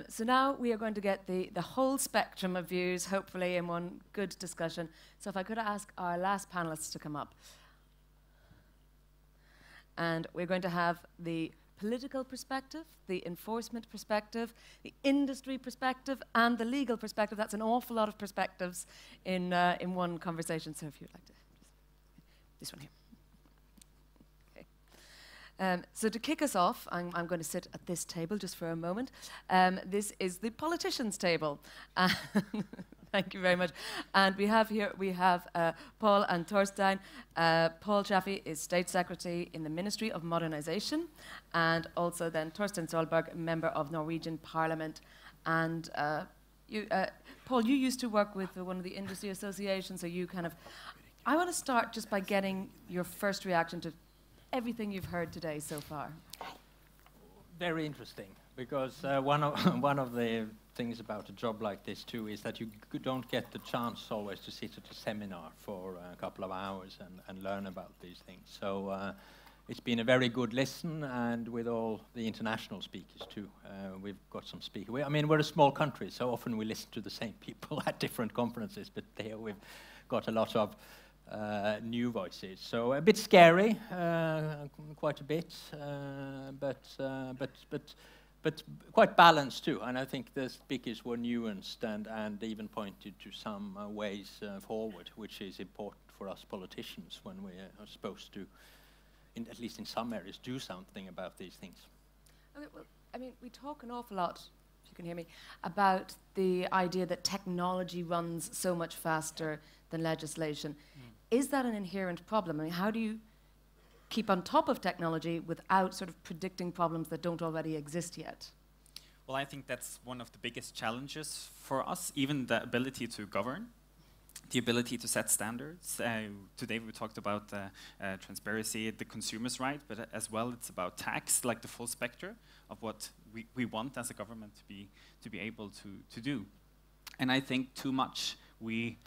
So now we are going to get the whole spectrum of views, hopefully in one good discussion. So if I could ask our last panelists to come up. And we're going to have the political perspective, the enforcement perspective, the industry perspective, and the legal perspective. That's an awful lot of perspectives in one conversation. So if you'd like to, this one here. So to kick us off, I'm going to sit at this table just for a moment. This is the politicians' table. Thank you very much. And we have here, Paul and Torstein. Paul Chaffey is State Secretary in the Ministry of Modernisation, and also then Torstein Solberg, member of Norwegian Parliament. And Paul, you used to work with one of the industry associations, so you kind of... I want to start just by getting your first reaction to everything you've heard today so far. Very interesting, because one of the things about a job like this too is that you don't get the chance always to sit at a seminar for a couple of hours and learn about these things. So it's been a very good listen, and with all the international speakers too. We've got some speakers. I mean, we're a small country, so often we listen to the same people at different conferences, but there we've got a lot of new voices. So a bit scary, quite a bit, but quite balanced too. And I think the speakers were nuanced and even pointed to some ways forward, which is important for us politicians when we are supposed to, at least in some areas, do something about these things. Okay, well, I mean, we talk an awful lot, if you can hear me, about the idea that technology runs so much faster than legislation. Is that an inherent problem? I mean, how do you keep on top of technology without sort of predicting problems that don't already exist yet? Well, I think that's one of the biggest challenges for us, even the ability to govern, the ability to set standards. Today we talked about transparency, the consumer's right, but as well it's about tax, like the full spectrum of what we want as a government to be able to do. And I think too much we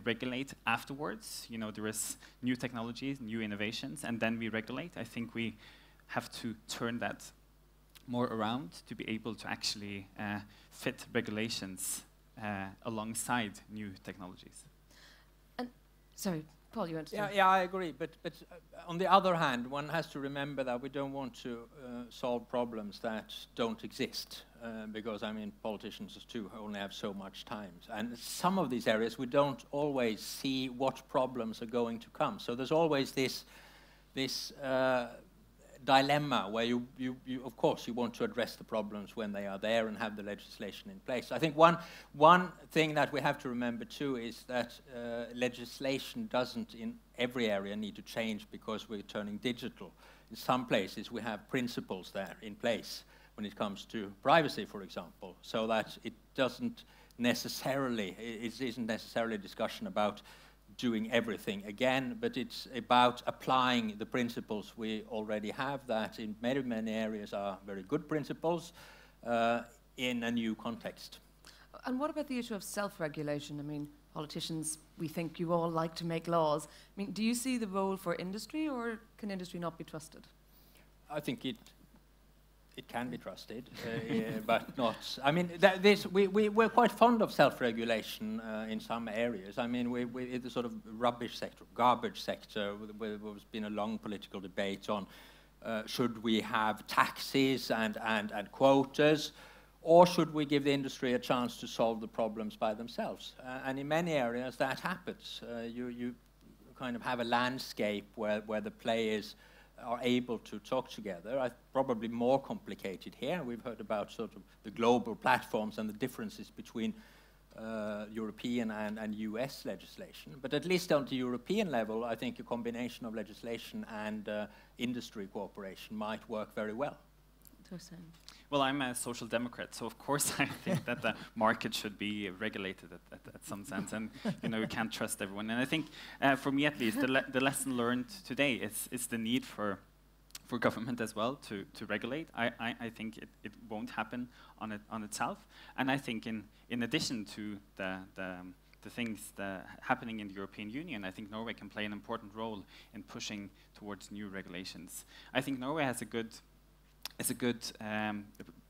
regulate afterwards. You know, there is new technologies, new innovations, and then we regulate. I think we have to turn that more around to be able to actually fit regulations alongside new technologies. And sorry, Paul, you want to? Yeah, I agree. But on the other hand, one has to remember that we don't want to solve problems that don't exist. Because, I mean, politicians too only have so much time. And some of these areas we don't always see what problems are going to come. So there's always this dilemma where you of course, you want to address the problems when they are there and have the legislation in place. I think one thing that we have to remember too is that legislation doesn't in every area need to change because we're turning digital. In some places we have principles there in place when it comes to privacy, for example, so that it doesn't necessarily, it isn't necessarily a discussion about doing everything again, but it's about applying the principles we already have that in many, many areas are very good principles in a new context. And what about the issue of self-regulation? I mean, politicians, we think you all like to make laws. I mean, do you see the role for industry, or can industry not be trusted? I think it can be trusted, but not. I mean, we're quite fond of self-regulation in some areas. I mean, in the sort of rubbish sector, garbage sector, there's been a long political debate on should we have taxes and quotas, or should we give the industry a chance to solve the problems by themselves? And in many areas that happens. You kind of have a landscape where the players are able to talk together. Probably more complicated here. We've heard about sort of the global platforms and the differences between European and US legislation. But at least on the European level, I think a combination of legislation and industry cooperation might work very well. Well, I'm a social democrat, so of course I think that the market should be regulated at some sense, and you know, you can't trust everyone. And I think, for me at least, the lesson learned today is the need for government as well to regulate. I think it won't happen on itself, and I think in addition to the things happening in the European Union, I think Norway can play an important role in pushing towards new regulations. I think Norway has a good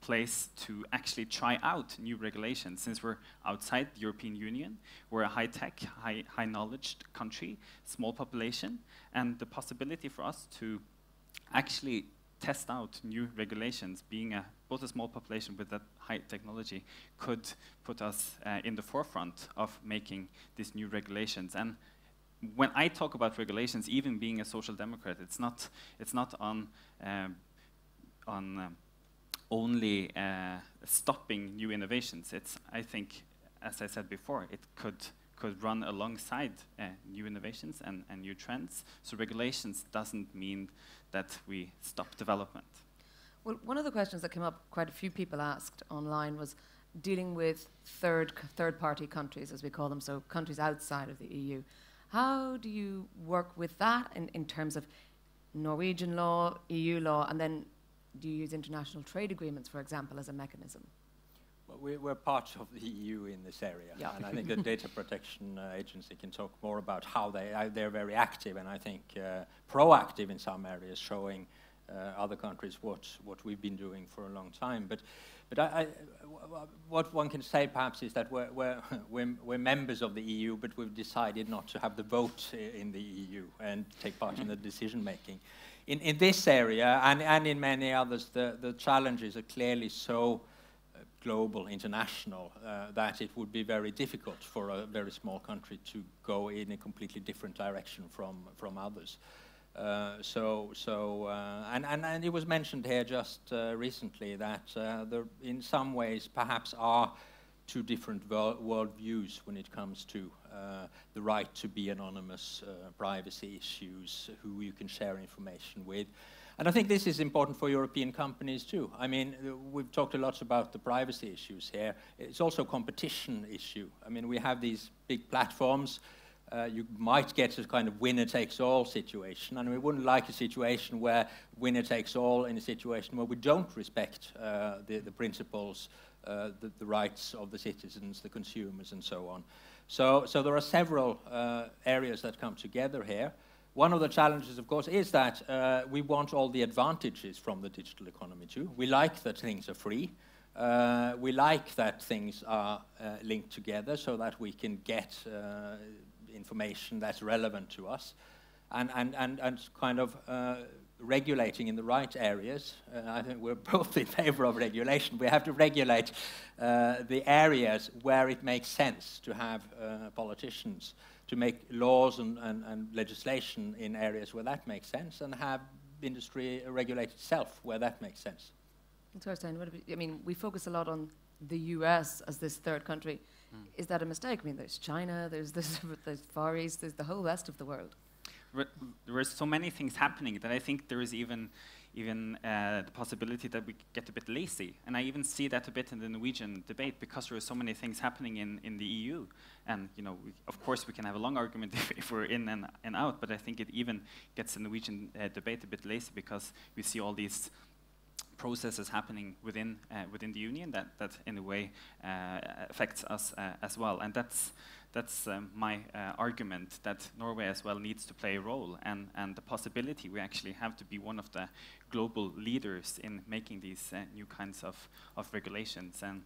place to actually try out new regulations. Since we're outside the European Union, we're a high-tech, high-knowledge country, small population, and the possibility for us to actually test out new regulations, being both a small population with that high technology, could put us in the forefront of making these new regulations. And when I talk about regulations, even being a social democrat, it's not on only stopping new innovations. I think, as I said before, it could run alongside new innovations and new trends. So regulations doesn't mean that we stop development. Well, one of the questions that came up, quite a few people asked online, was dealing with third-party countries, as we call them, so countries outside of the EU. How do you work with that in terms of Norwegian law, EU law, and then do you use international trade agreements, for example, as a mechanism? Well, we're part of the EU in this area, yeah. And I think the Data Protection Agency can talk more about how they're very active, and I think proactive in some areas, showing other countries what we've been doing for a long time. But what one can say perhaps is that we're members of the EU, but we've decided not to have the vote in the EU and take part in the decision making. In this area and in many others, the challenges are clearly so global, international, that it would be very difficult for a very small country to go in a completely different direction from others. And it was mentioned here just recently that there, in some ways, perhaps are two different world views when it comes to the right to be anonymous, privacy issues, who you can share information with. And I think this is important for European companies too. I mean, we've talked a lot about the privacy issues here. It's also a competition issue. I mean, we have these big platforms. You might get a kind of winner-takes-all situation, and we wouldn't like a situation where winner takes all in a situation where we don't respect the principles, the rights of the citizens, the consumers, and so on. So there are several areas that come together here. One of the challenges, of course, is that we want all the advantages from the digital economy too. We like that things are free. We like that things are linked together so that we can get information that's relevant to us, and kind of regulating in the right areas. I think we're both in favor of regulation. We have to regulate the areas where it makes sense to have politicians, to make laws and legislation in areas where that makes sense, and have industry regulate itself where that makes sense. Torstein, I mean, we focus a lot on the US as this third country. Is that a mistake? I mean, there's China, there's Far East, there's the whole rest of the world. There are so many things happening that I think there is even the possibility that we get a bit lazy. And I even see that a bit in the Norwegian debate, because there are so many things happening in the EU. And, you know, of course, we can have a long argument if we're in and out, but I think it even gets the Norwegian debate a bit lazy, because we see all these processes happening within the union that in a way affects us as well. And that's my argument, that Norway as well needs to play a role, and the possibility we actually have to be one of the global leaders in making these new kinds of regulations, and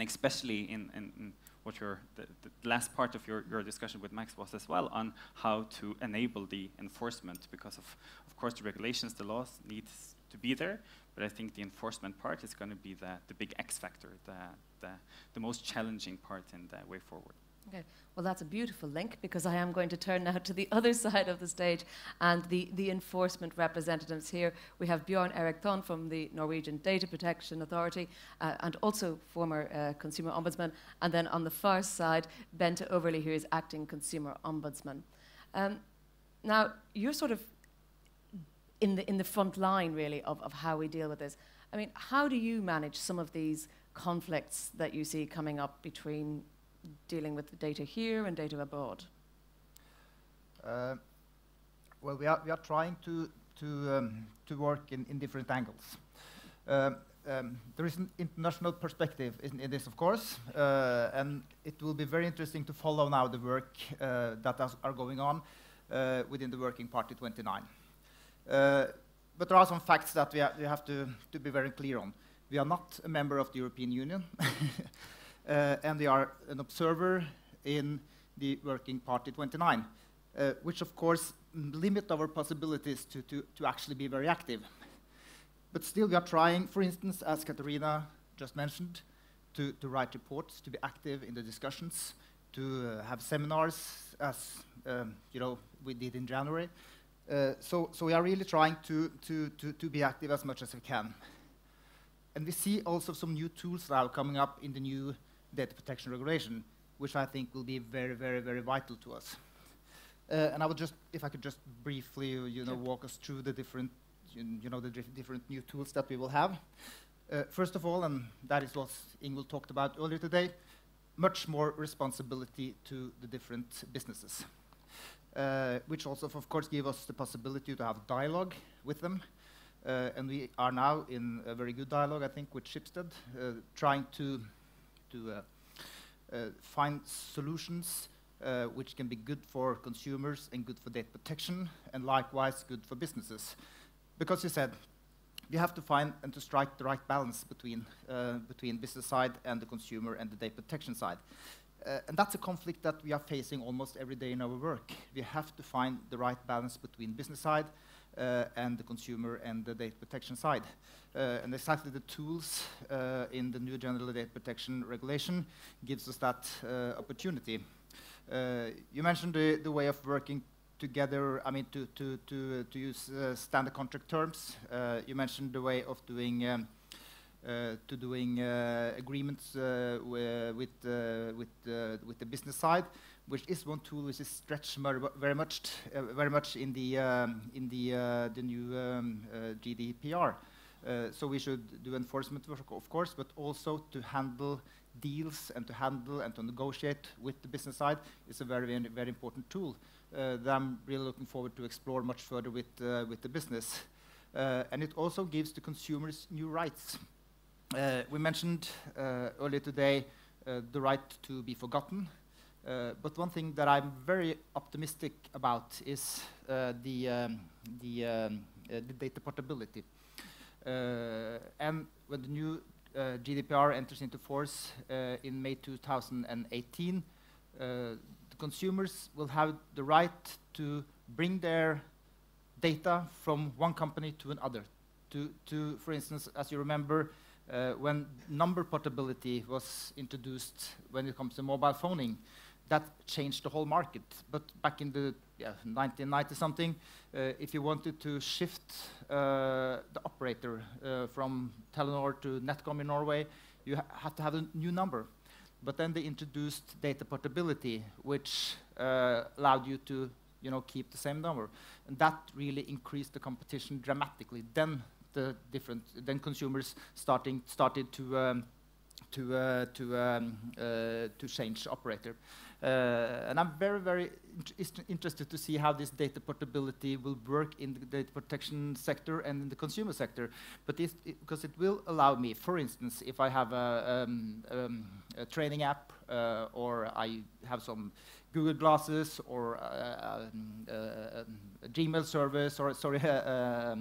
especially in what the last part of your discussion with Max was as well, on how to enable the enforcement, because of course the regulations, the laws needs to be there, but I think the enforcement part is going to be the big X factor, the most challenging part in the way forward. Okay, well, that's a beautiful link, because I am going to turn now to the other side of the stage and the enforcement representatives here. We have Bjørn, Erik, Thon from the Norwegian Data Protection Authority, and also former Consumer Ombudsman, and then on the far side, Bente Øverli, who is acting Consumer Ombudsman. Now, you're sort of in the front line, really, of how we deal with this. I mean, how do you manage some of these conflicts that you see coming up between dealing with the data here and data abroad? Well, we are trying to work in different angles. There is an international perspective in this, of course, and it will be very interesting to follow now the work that are going on within the Working Party 29. But there are some facts that we have to be very clear on. We are not a member of the European Union, and we are an observer in the Working Party 29, which of course limit our possibilities to actually be very active. But still we are trying, for instance, as Katarina just mentioned, to write reports, to be active in the discussions, to have seminars, as you know, we did in January. So we are really trying to be active as much as we can. And we see also some new tools now coming up in the new data protection regulation, which I think will be very, very, very vital to us. And I would just, if I could just briefly, you know, walk us through the different, you know, the different new tools that we will have. First of all, and that is what Ingvild talked about earlier today, much more responsibility to the different businesses, which also, of course, give us the possibility to have dialogue with them. And we are now in a very good dialogue, I think, with Schibsted, trying to find solutions which can be good for consumers and good for data protection, and likewise good for businesses. Because you said, you have to find and to strike the right balance between business side and the consumer and the data protection side. And that's a conflict that we are facing almost every day in our work. We have to find the right balance between business side and the consumer and the data protection side. And exactly the tools in the new General Data Protection Regulation gives us that opportunity. You mentioned the way of working together, I mean, to use standard contract terms. You mentioned the way of doing agreements with the business side, which is one tool which is stretched very much in the new GDPR. So we should do enforcement work, of course, but also to handle deals and to negotiate with the business side is a very, very important tool that I'm really looking forward to explore much further with the business. And it also gives the consumers new rights. We mentioned earlier today the right to be forgotten. But one thing that I'm very optimistic about is the data portability. And when the new GDPR enters into force in May 2018, the consumers will have the right to bring their data from one company to another. For instance, as you remember, when number portability was introduced when it comes to mobile phoning, that changed the whole market. But back in the 1990-something, if you wanted to shift the operator from Telenor to Netcom in Norway, you had to have a new number. But then they introduced data portability, which allowed you to, you know, keep the same number, and that really increased the competition dramatically. Then consumers started to change operator. And I'm very, very interested to see how this data portability will work in the data protection sector and in the consumer sector. But because it will allow me, for instance, if I have a training app or I have some Google Glasses or a Gmail service or a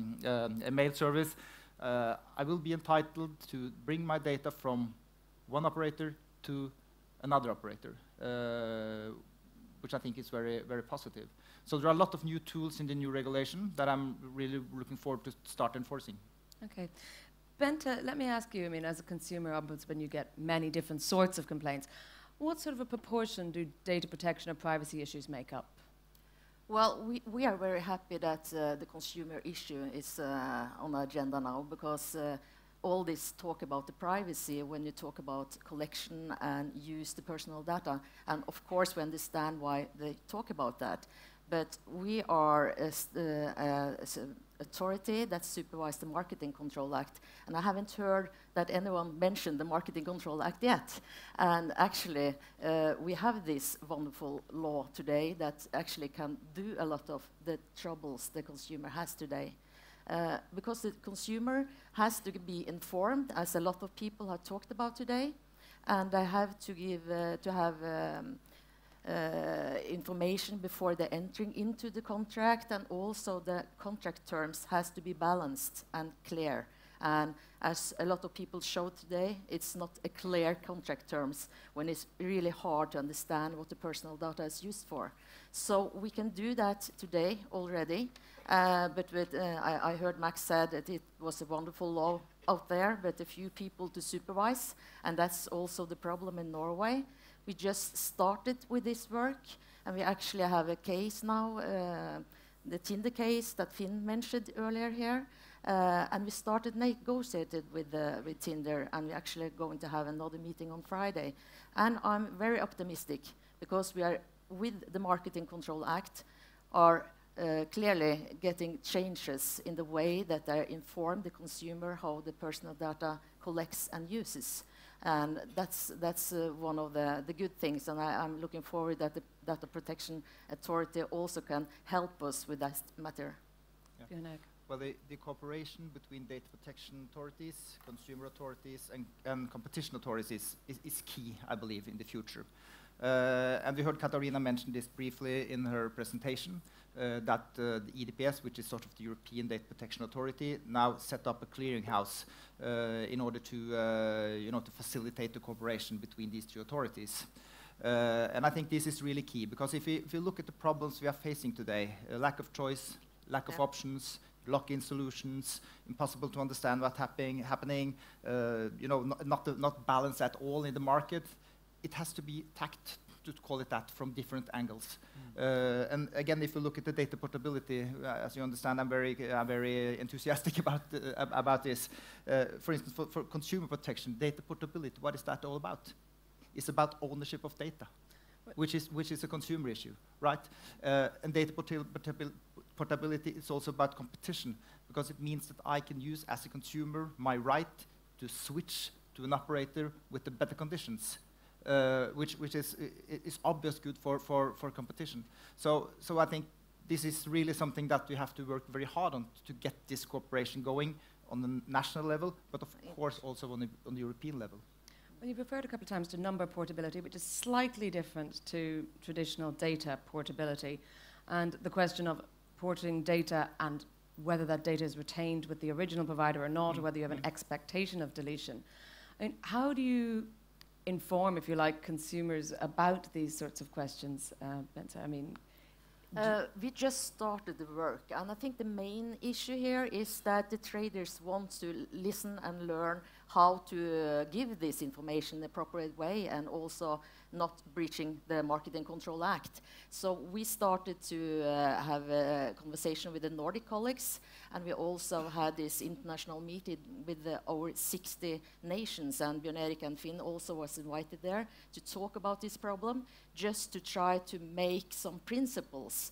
mail service, I will be entitled to bring my data from one operator to another operator, which I think is very, very positive. So there are a lot of new tools in the new regulation that I'm really looking forward to start enforcing. Okay. Bente, let me ask you, I mean, as a consumer ombudsman, you get many different sorts of complaints. What sort of a proportion do data protection or privacy issues make up? Well, we are very happy that the consumer issue is on the agenda now, because all this talk about the privacy, when you talk about collection and use the personal data, and of course we understand why they talk about that, but we are an authority that supervises the Marketing Control Act, and I haven't heard that anyone mentioned the Marketing Control Act yet. And actually, we have this wonderful law today that actually can do a lot of the troubles the consumer has today. Because the consumer has to be informed, as a lot of people have talked about today, and they have to give information before they're entering into the contract, and also the contract terms has to be balanced and clear. And as a lot of people showed today, it's not a clear contract terms when it's really hard to understand what the personal data is used for. So we can do that today already. But I heard Max said that it was a wonderful law out there, but a few people to supervise, and that's also the problem in Norway. We just started with this work, and we actually have a case now, the Tinder case that Finn mentioned earlier here, and we started negotiated with Tinder, and we're actually going to have another meeting on Friday. And I'm very optimistic, because we are, with the Marketing Control Act, are clearly getting changes in the way that they inform the consumer how the personal data collects and uses. And that's one of the good things, and I'm looking forward that the Data Protection Authority also can help us with that matter. Yeah. Well, the cooperation between data protection authorities, consumer authorities, and competition authorities is key, I believe, in the future. And we heard Katarina mention this briefly in her presentation, that the EDPS, which is sort of the European Data Protection Authority, now set up a clearinghouse in order to, to facilitate the cooperation between these two authorities. And I think this is really key, because if you look at the problems we are facing today, lack of choice, lack of options, lock-in solutions, impossible to understand what's happening, not balanced at all in the market, it has to be tacked, to call it that, from different angles. And again, if you look at the data portability, as you understand, I'm very enthusiastic about this. For instance, for consumer protection, data portability, what is that all about? It's about ownership of data, which is a consumer issue, right? And data portability is also about competition, because it means that I can use, as a consumer, my right to switch to an operator with the better conditions. Which is obvious good for competition. So I think this is really something that we have to work very hard on to get this cooperation going on the national level, but of course also on the European level. Well, you've referred a couple of times to number portability, which is slightly different to traditional data portability, and the question of porting data and whether that data is retained with the original provider or not, or whether you have an expectation of deletion. I mean, how do you inform, if you like, consumers about these sorts of questions, Bente? I mean, we just started the work, and I think the main issue here is that the traders want to listen and learn how to give this information in the appropriate way, and also not breaching the Marketing Control Act. So we started to have a conversation with the Nordic colleagues, and we also had this international meeting with over 60 nations, and Bjørn, Erik and Finn also was invited there to talk about this problem, just to try to make some principles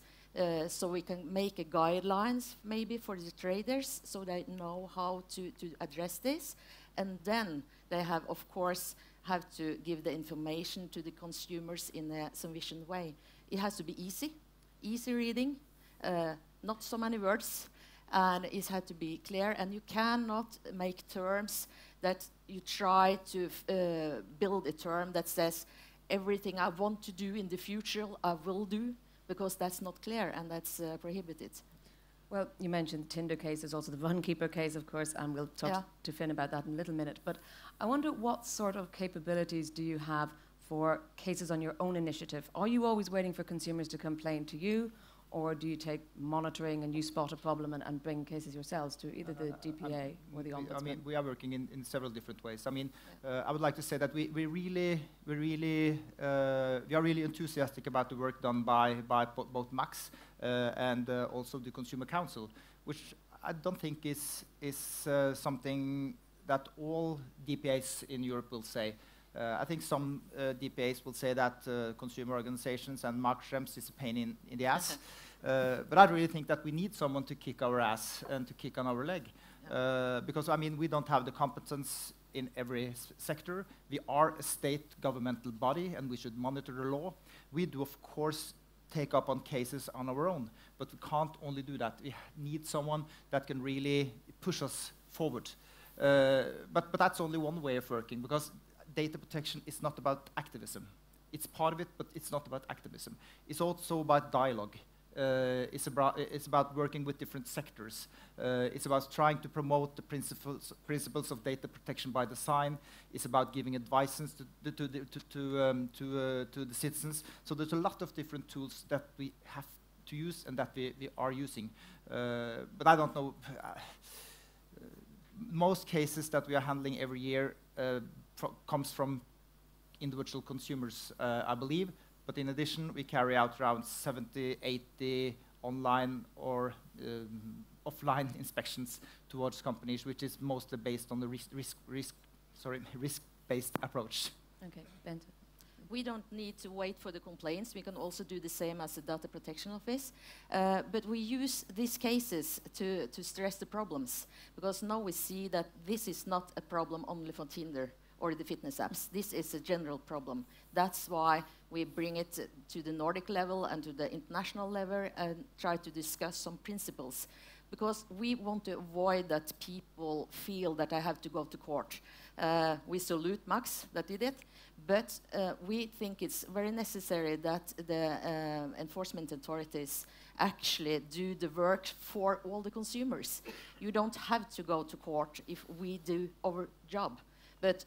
so we can make a guidelines maybe for the traders, so they know how to address this. And then they have, of course, have to give the information to the consumers in a sufficient way. It has to be easy reading, not so many words, and it has to be clear. And you cannot make terms that you try to build a term that says everything I want to do in the future I will do, because that's not clear and that's prohibited. well, you mentioned the Tinder case. There's also the Runkeeper case, of course, and we'll talk to Finn about that in a little minute. But I wonder, what sort of capabilities do you have for cases on your own initiative? Are you always waiting for consumers to complain to you, or do you take monitoring and you spot a problem and bring cases yourselves to either the DPA or the Ombudsman? I mean, we are working in several different ways. I mean, I would like to say that we are really enthusiastic about the work done by both Max and also the Consumer Council, which I don't think is something that all DPAs in Europe will say. I think some DPAs will say that consumer organizations and marketers is a pain in the ass. But I really think that we need someone to kick our ass and to kick on our leg. Because, I mean, we don't have the competence in every sector. We are a state governmental body, and we should monitor the law. We do, of course, take up on cases on our own. But we can't only do that. We need someone that can really push us forward. But that's only one way of working, because data protection is not about activism. It's part of it, but it's not about activism. It's also about dialogue. it's about working with different sectors. It's about trying to promote the principles of data protection by design. It's about giving advice to the citizens. So there's a lot of different tools that we have to use and that we are using. But I don't know. Most cases that we are handling every year comes from individual consumers, I believe. But in addition, we carry out around 70, 80 online or offline inspections towards companies, which is mostly based on the risk-based approach. Okay, Bente. We don't need to wait for the complaints. We can also do the same as the Data Protection Office. But we use these cases to stress the problems, because now we see that this is not a problem only for Tinder or the fitness apps. This is a general problem. That's why we bring it to the Nordic level and to the international level and try to discuss some principles, because we want to avoid that people feel that I have to go to court. We salute Max that did it, but we think it's very necessary that the enforcement authorities actually do the work for all the consumers. You don't have to go to court if we do our job. But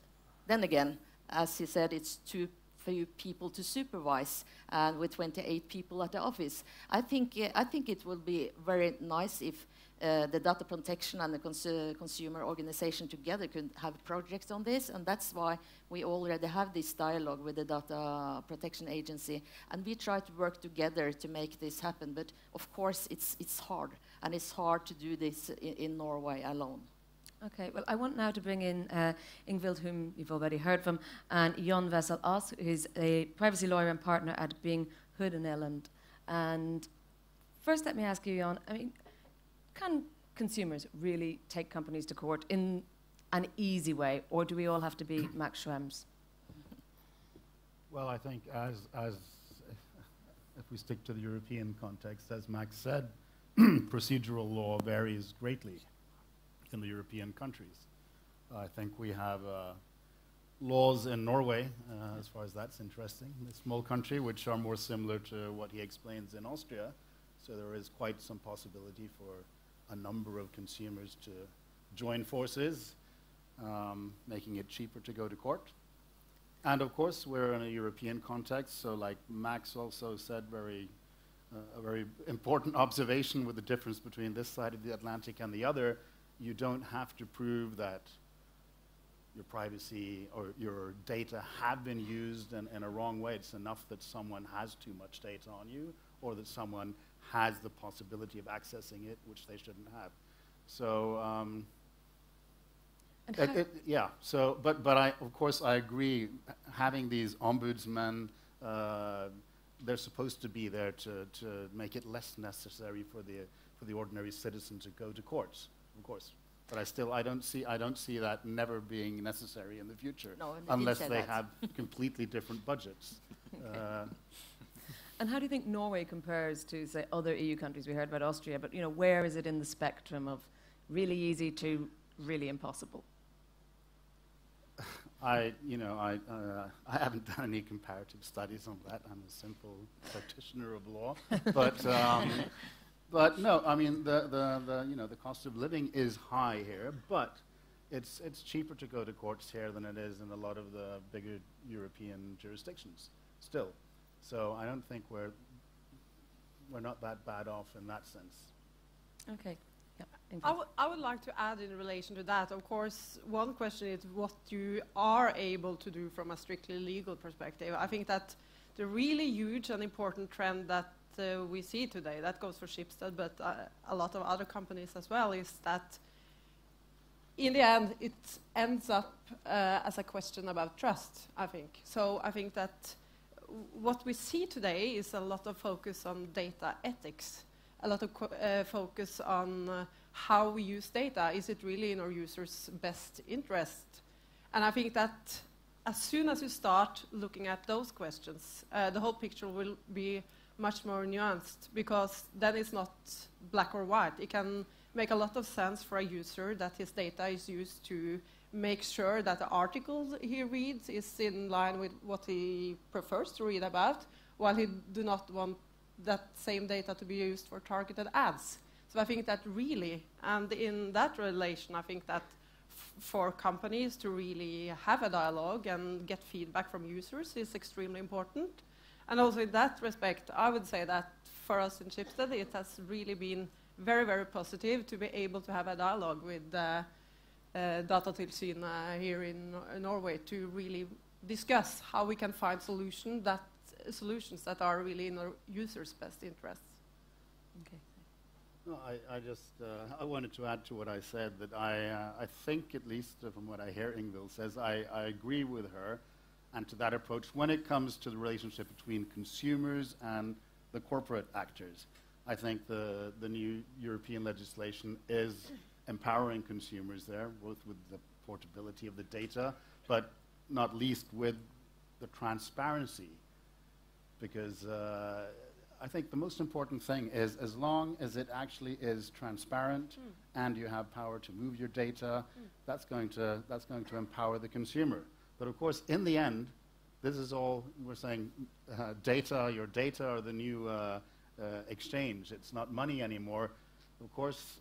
then again, as he said, it's too few people to supervise, and with 28 people at the office. I think it will be very nice if the data protection and the consumer organization together could have projects on this, and that's why we already have this dialogue with the Data Protection Agency, and we try to work together to make this happen. But of course, it's hard, and it's hard to do this in Norway alone. Okay, well, I want now to bring in Ingvild, whom you've already heard from, and Jon Wessel, who's a privacy lawyer and partner at Bing Hodneland. And first, let me ask you, Jon, I mean, can consumers really take companies to court in an easy way, or do we all have to be Max Schrems? Well, I think if we stick to the European context, as Max said, procedural law varies greatly in the European countries. I think we have laws in Norway, as far as that's interesting, a small country, which are more similar to what he explains in Austria. So there is quite some possibility for a number of consumers to join forces, making it cheaper to go to court. And of course, we're in a European context, so like Max also said, a very important observation with the difference between this side of the Atlantic and the other. You don't have to prove that your privacy or your data have been used in a wrong way. It's enough that someone has too much data on you, or that someone has the possibility of accessing it, which they shouldn't have. So, yeah. So, but of course I agree. Having these ombudsmen, they're supposed to be there to make it less necessary for the ordinary citizen to go to courts. Of course, but I don't see that never being necessary in the future, unless they have completely different budgets. Okay. And how do you think Norway compares to, say, other EU countries? We heard about Austria, but where is it in the spectrum of really easy to really impossible? I haven't done any comparative studies on that. I'm a simple practitioner of law, but. But no, I mean the cost of living is high here, but it's cheaper to go to courts here than it is in a lot of the bigger European jurisdictions still. So I don't think we're not that bad off in that sense. Okay. Yeah. I would like to add in relation to that. Of course, one question is what you are able to do from a strictly legal perspective. I think that the really huge and important trend that we see today, that goes for Schibsted, but a lot of other companies as well, is that in the end it ends up as a question about trust, I think. So I think that what we see today is a lot of focus on data ethics, a lot of focus on how we use data. Is it really in our users' best interest? And I think that as soon as you start looking at those questions, the whole picture will be much more nuanced, because then it's not black or white. It can make a lot of sense for a user that his data is used to make sure that the article he reads is in line with what he prefers to read about, while he do not want that same data to be used for targeted ads. So I think that really, and in that relation, I think that for companies to really have a dialogue and get feedback from users is extremely important. And also in that respect, I would say that for us in Schibsted, it has really been very, very positive to be able to have a dialogue with Datatilsynet here in Norway to really discuss how we can find solutions that are really in our users' best interests. Okay. No, I wanted to add to what I said, that I think, at least from what I hear Ingvild says, I agree with her and to that approach when it comes to the relationship between consumers and the corporate actors. I think the new European legislation is empowering consumers there, both with the portability of the data, but not least with the transparency, because I think the most important thing is, as long as it actually is transparent and you have power to move your data, that's going to empower the consumer. But of course, in the end, this is all we're saying. Your data are the new exchange. It's not money anymore. Of course,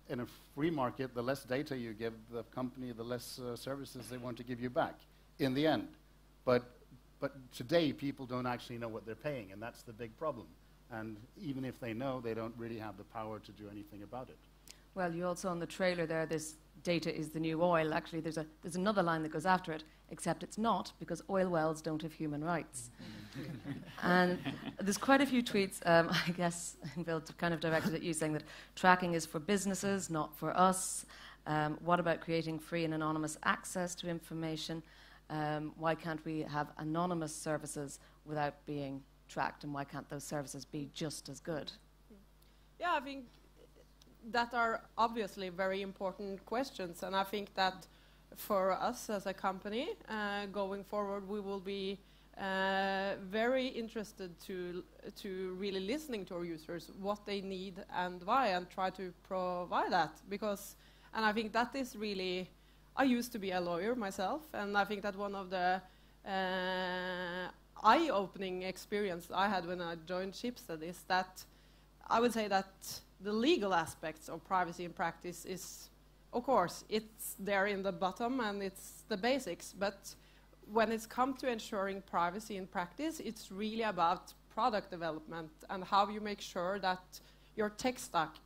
in a free market, the less data you give the company, the less services they want to give you back in the end. But today, people don't actually know what they're paying, and that's the big problem. And even if they know, they don't really have the power to do anything about it. Well, you also on the trailer there, this data is the new oil. Actually, there's another line that goes after it, except it's not, because oil wells don't have human rights. And there's quite a few tweets, I guess, Ingvild, kind of directed at you, saying that tracking is for businesses, not for us. What about creating free and anonymous access to information? Why can't we have anonymous services without being tracked, and why can't those services be just as good? Yeah, I think that are obviously very important questions, and I think that for us as a company, going forward, we will be very interested to really listening to our users, what they need and why, and try to provide that. And I think that is really, I used to be a lawyer myself, and I think that one of the eye-opening experience I had when I joined Schibsted is that I would say that the legal aspects of privacy in practice is, of course, it's there in the bottom and it's the basics, but when it's come to ensuring privacy in practice, it's really about product development and how you make sure that your tech stack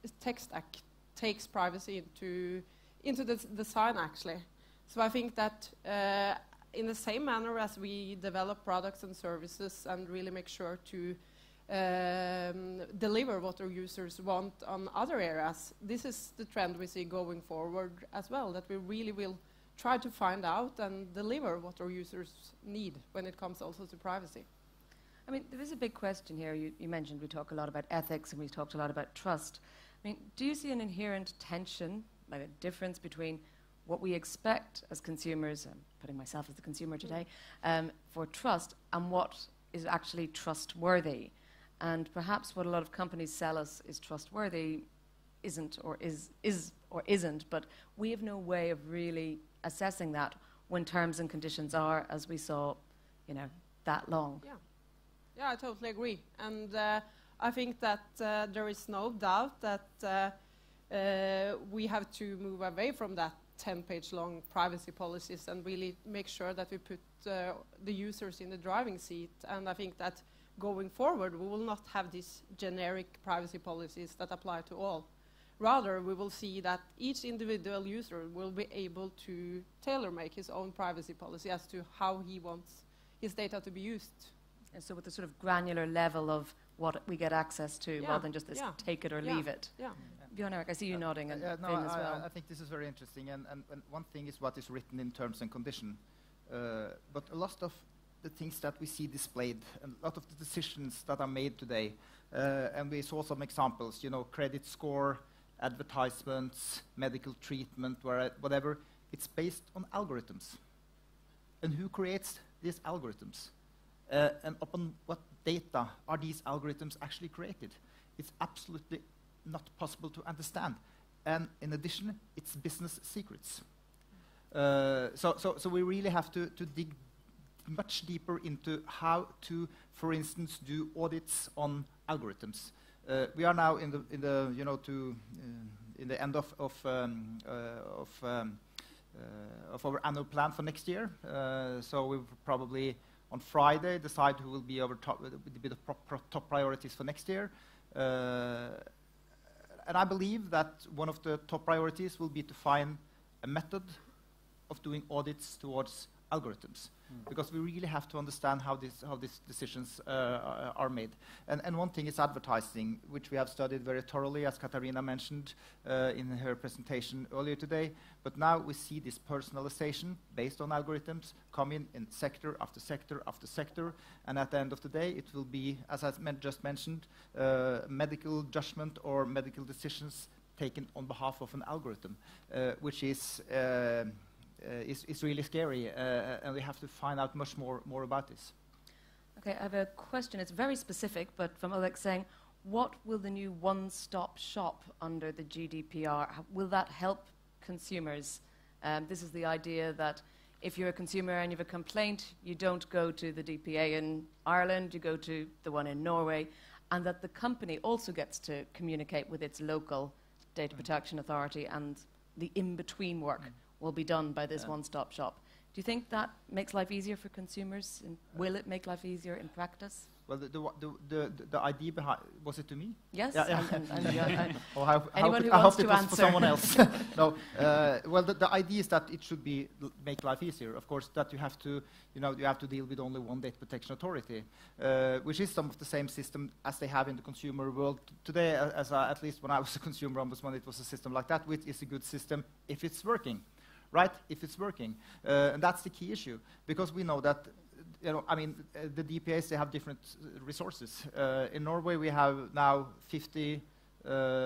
takes privacy into the design, actually. So I think that in the same manner as we develop products and services and really make sure to deliver what our users want on other areas, this is the trend we see going forward as well, that we really will try to find out and deliver what our users need when it comes also to privacy. I mean, there is a big question here. You mentioned we talk a lot about ethics and we talked a lot about trust. I mean, do you see an inherent tension, like a difference between what we expect as consumers, I'm putting myself as the consumer today, for trust and what is actually trustworthy? And perhaps what a lot of companies sell us is trustworthy, isn't or is or isn't, but we have no way of really assessing that when terms and conditions are, as we saw, that long. Yeah, I totally agree. And I think that there is no doubt that we have to move away from that 10-page long privacy policies and really make sure that we put the users in the driving seat. And I think that going forward, we will not have these generic privacy policies that apply to all. Rather, we will see that each individual user will be able to tailor-make his own privacy policy as to how he wants his data to be used. And so with the sort of granular level of what we get access to, rather than just this take it or leave it. Yeah. Bjørn, Erik, I see you nodding and no, Finn as well. I think this is very interesting, and one thing is what is written in terms and condition, but a lot of the things that we see displayed, and a lot of the decisions that are made today, and we saw some examples, credit score, advertisements, medical treatment, whatever, it's based on algorithms. And who creates these algorithms? And upon what data are these algorithms actually created? It's absolutely not possible to understand. And in addition, it's business secrets. So we really have to dig much deeper into how to, for instance, do audits on algorithms. We are now in the in the end of our annual plan for next year. So we will probably on Friday decide who will be our top priorities for next year. And I believe that one of the top priorities will be to find a method of doing audits towards algorithms, because we really have to understand how these decisions are made. And one thing is advertising, which we have studied very thoroughly, as Katarina mentioned in her presentation earlier today. But now we see this personalization based on algorithms come in sector after sector after sector. And at the end of the day, it will be, as I just mentioned, medical judgment or medical decisions taken on behalf of an algorithm, which is really scary, and we have to find out much more about this. Okay, I have a question. It's very specific, but from Alex saying, what will the new one-stop shop under the GDPR, will that help consumers? This is the idea that if you're a consumer and you have a complaint, you don't go to the DPA in Ireland, you go to the one in Norway, and that the company also gets to communicate with its local data protection authority, and the in-between work will be done by this one-stop shop. Do you think that makes life easier for consumers? Will it make life easier in practice? Well, the idea behind, was it to me? Yes. Yeah. Anyone who I wants hope it to was answer. for someone else. No. Well, the idea is that it should be make life easier. Of course, that you have to, you have to deal with only one data protection authority, which is some of the same system as they have in the consumer world today. At least when I was a consumer ombudsman, it was a system like that, which is a good system if it's working, right? If it's working, and that's the key issue, because we know that. The DPAs, they have different resources. In Norway, we have now 50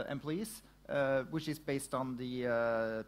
employees, which is based on the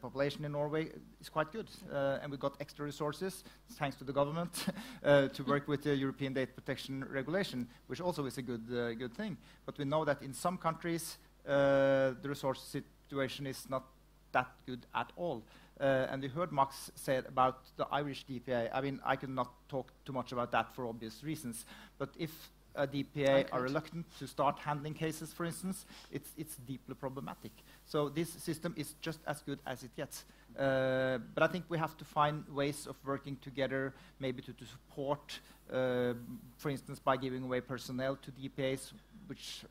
population in Norway. It's quite good. And we got extra resources, thanks to the government, to work with the European Data Protection Regulation, which also is a good thing. But we know that in some countries, the resource situation is not that good at all. And we heard Max say about the Irish DPA. I mean, I cannot talk too much about that for obvious reasons. But if a DPA are reluctant to start handling cases, for instance, it's deeply problematic. So this system is just as good as it gets. But I think we have to find ways of working together, maybe to support, for instance, by giving away personnel to DPAs, which,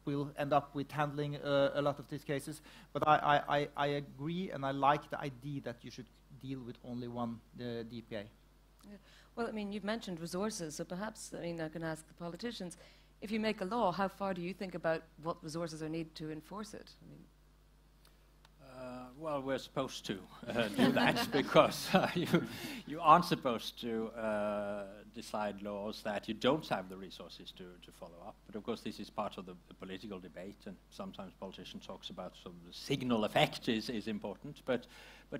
will end up with handling a lot of these cases. But I agree, and I like the idea that you should deal with only one DPA. Yeah. Well, I mean, you've mentioned resources, so perhaps, I can ask the politicians, if you make a law, how far do you think about what resources are needed to enforce it? Well, we're supposed to do that because you aren't supposed to decide laws that you don't have the resources to follow up. But of course, this is part of the political debate, and sometimes politicians talk about the signal effect is important. But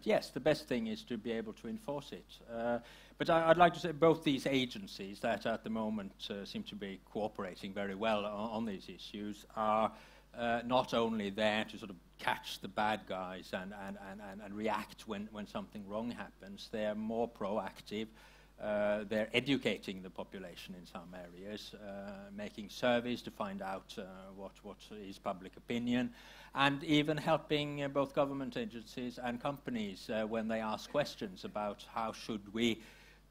yes, the best thing is to be able to enforce it. But I'd like to say both these agencies that at the moment seem to be cooperating very well on these issues are not only there to sort of catch the bad guys and react when something wrong happens. They're more proactive. They're educating the population in some areas, making surveys to find out what is public opinion, and even helping both government agencies and companies when they ask questions about how should we.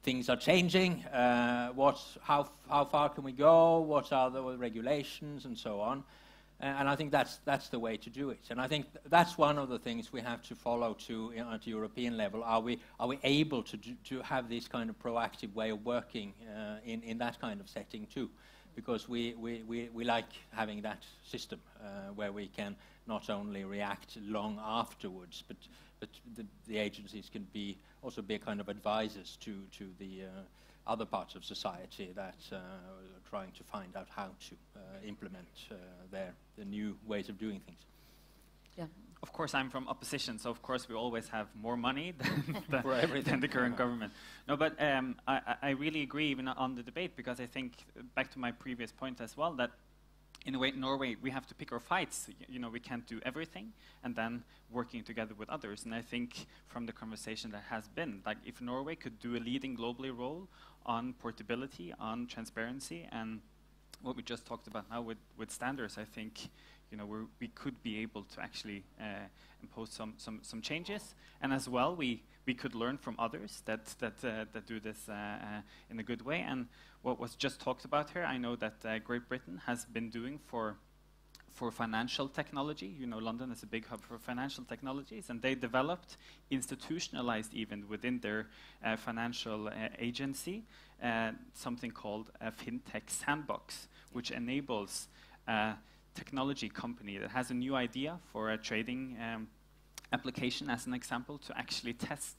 Things are changing. How far can we go? What are the regulations and so on? And I think that's the way to do it. And I think that's one of the things we have to follow at European level. Are we able to have this kind of proactive way of working in that kind of setting too? Because we like having that system where we can not only react long afterwards, but the agencies can also be a kind of advisors to the other parts of society that are trying to find out how to implement the new ways of doing things. Yeah. Of course, I'm from opposition, so of course we always have more money than the current government. No, but I really agree even on the debate, because I think, back to my previous point as well, that in a way, Norway, we have to pick our fights. You know, we can't do everything, and then working together with others. And I think from the conversation that has been, like if Norway could do a leading globally role on portability, on transparency, and what we just talked about now with standards, I think, you know, we could be able to actually impose some changes. And as well, we could learn from others that do this in a good way. And what was just talked about here, I know that Great Britain has been doing for financial technology. You know, London is a big hub for financial technologies, and they developed, institutionalized even within their financial agency, something called a fintech sandbox, which enables a technology company that has a new idea for a trading application, as an example, to actually test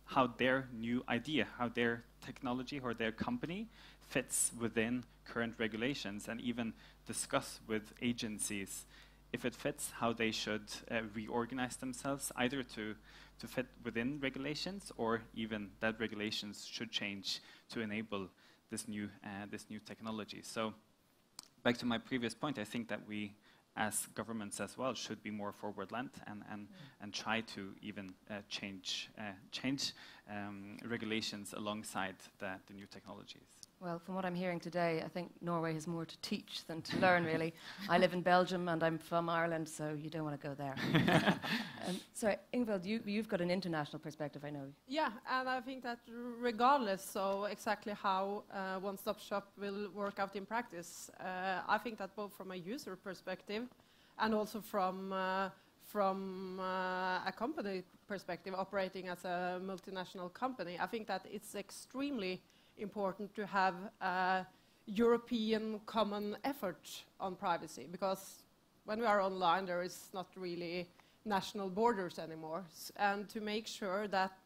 how their new idea, how their technology or their company fits within current regulations, and even discuss with agencies if it fits, how they should reorganize themselves, either to fit within regulations, or even that regulations should change to enable this new technology. So back to my previous point, I think that we, as governments as well, should be more forward-lent and try to even change regulations alongside the new technologies. Well, from what I'm hearing today, I think Norway has more to teach than to learn, really. I live in Belgium and I'm from Ireland, so you don't want to go there. Sorry, Ingvild, you've got an international perspective, I know. Yeah, and I think that regardless of exactly how one-stop shop will work out in practice, I think that both from a user perspective and also from a company perspective, operating as a multinational company, I think that it's extremely important to have a European common effort on privacy, because when we are online, there is not really national borders anymore. And to make sure that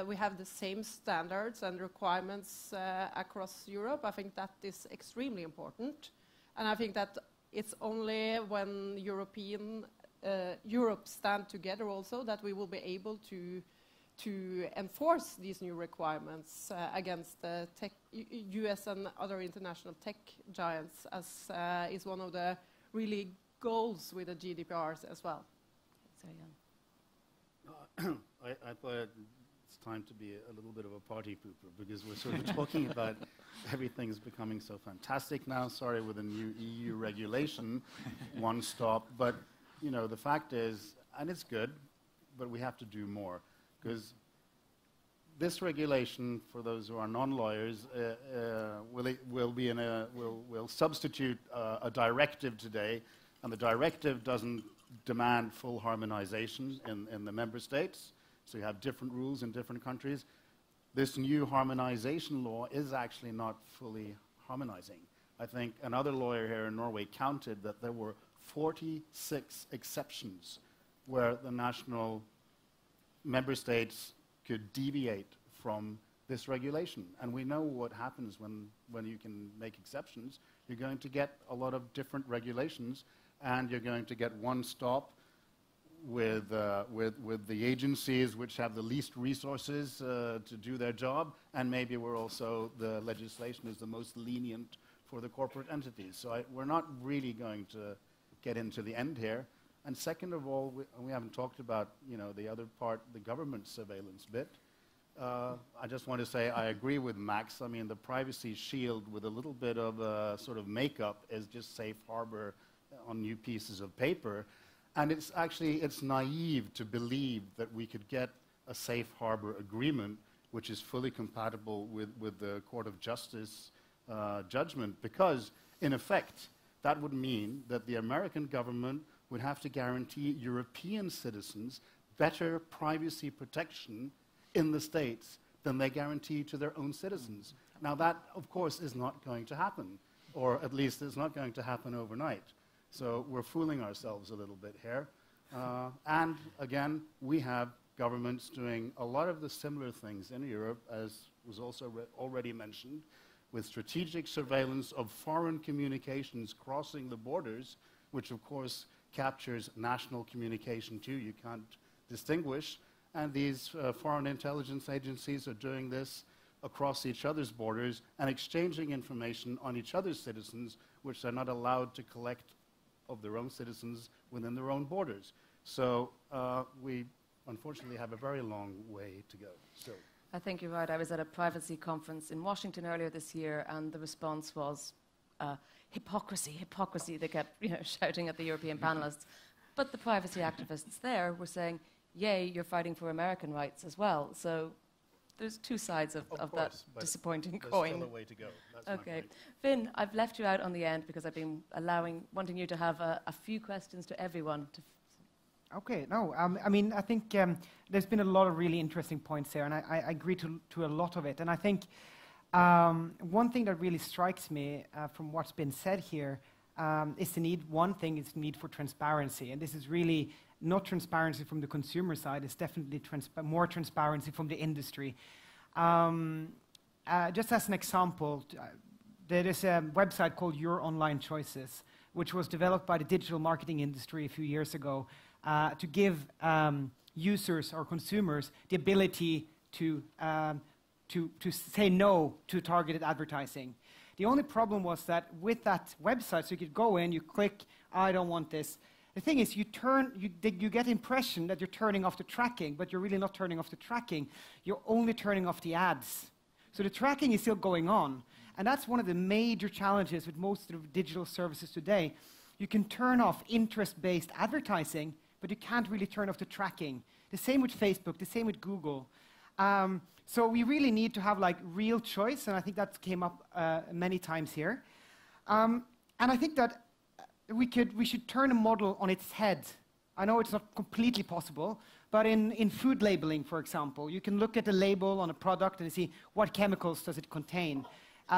we have the same standards and requirements across Europe, I think that is extremely important. And I think that it's only when Europe stand together also that we will be able to enforce these new requirements against the US and other international tech giants, as is one of the really goals with the GDPRs as well. So, I thought it's time to be a little bit of a party pooper, because we're sort of talking about everything's becoming so fantastic now. Sorry, with a new EU regulation, one stop. But you know, the fact is, and it's good, but we have to do more. Because this regulation, for those who are non-lawyers, will substitute a directive today, and the directive doesn't demand full harmonization in the member states, so you have different rules in different countries. This new harmonization law is actually not fully harmonizing. I think another lawyer here in Norway counted that there were 46 exceptions where the national member states could deviate from this regulation. And we know what happens when you can make exceptions. You're going to get a lot of different regulations, and you're going to get one stop with the agencies which have the least resources to do their job, and maybe the legislation is the most lenient for the corporate entities. So we're not really going to get into the end here. And second of all, we haven't talked about, you know, the other part, the government surveillance bit. I just want to say I agree with Max. I mean, the privacy shield with a little bit of sort of makeup is just safe harbor on new pieces of paper. And it's naive to believe that we could get a safe harbor agreement which is fully compatible with the Court of Justice judgment, because in effect, that would mean that the American government would have to guarantee European citizens better privacy protection in the States than they guarantee to their own citizens. Now that, of course, is not going to happen, or at least it's not going to happen overnight. So we're fooling ourselves a little bit here. And again, we have governments doing a lot of the similar things in Europe, as was also already mentioned, with strategic surveillance of foreign communications crossing the borders, which of course captures national communication too. You can't distinguish. And these foreign intelligence agencies are doing this across each other's borders and exchanging information on each other's citizens, which they're not allowed to collect of their own citizens within their own borders. So we unfortunately have a very long way to go still. I think you're right. I was at a privacy conference in Washington earlier this year, and the response was hypocrisy, hypocrisy. They kept shouting at the European panelists. But the privacy activists there were saying, yay, you're fighting for American rights as well. So there's two sides of that disappointing coin. There's still a way to go. That's my Okay. point. Finn, I've left you out on the end because I've been wanting you to have a few questions to everyone. Okay, no, I mean, I think there's been a lot of really interesting points there, and I agree to a lot of it. And I think one thing that really strikes me from what's been said here is the need, one thing is the need for transparency. And this is really not transparency from the consumer side, it's definitely more transparency from the industry. Just as an example, there is a website called Your Online Choices, which was developed by the digital marketing industry a few years ago to give users or consumers the ability to say no to targeted advertising. The only problem was that with that website, so you could go in, you click, I don't want this. The thing is, you get the impression that you're turning off the tracking, but you're really not turning off the tracking. You're only turning off the ads. So the tracking is still going on. And that's one of the major challenges with most of the digital services today. You can turn off interest-based advertising, but you can't really turn off the tracking. The same with Facebook, the same with Google. So we really need to have like real choice, and I think that came up many times here. And I think that we should turn a model on its head. I know it's not completely possible, but in food labeling, for example, you can look at the label on a product and see what chemicals does it contain.